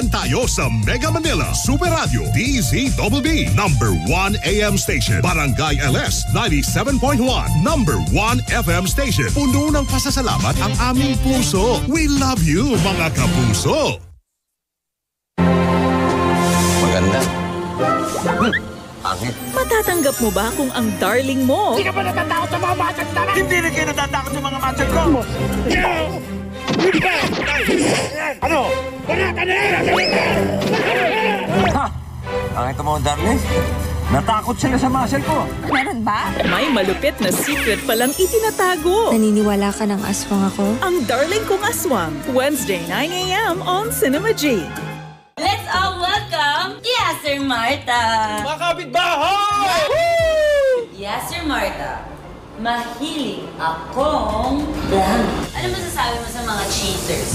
Tagpuan tayo sa Mega Manila Super Radio DZBB. Number 1 AM station. Barangay LS 97.1. Number 1 FM station. Puno ng pasasalamat ang aming puso. We love you, mga kapuso. Maganda. Angit. Matatanggap mo ba kung ang darling mo? Hindi ka ba natatakot sa mga matchag namin? Hindi rin kayo natatakot sa mga matchag ko! Ano? Banatan na yan! Ha? Angit mo, darling. Natakot sila sa muscle ko. Meron ba? May malupit na secret palang itinatago. Naniniwala ka ng aswang ako? Ang darling kong aswang. Wednesday, 9 a.m. on Cinema G. Let's all welcome Yasser Marta! Mga kapitbahay! Yasser Marta, mahilig akong blank. Ano masasabi mo sa mga cheaters?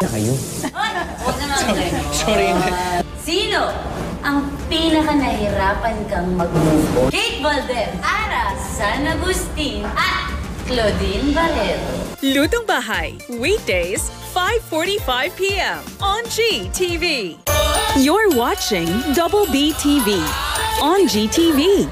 Na kayo. Ay, huwag naman kayo. Sorry. Sino ang pinaka-nahirapan kang mag-move on? Kate Valdez, Ara San Agustin, at Claudine Barreto. Lutong Bahay, weekdays, 5:45 p.m. on GTV. You're watching Double B TV on GTV.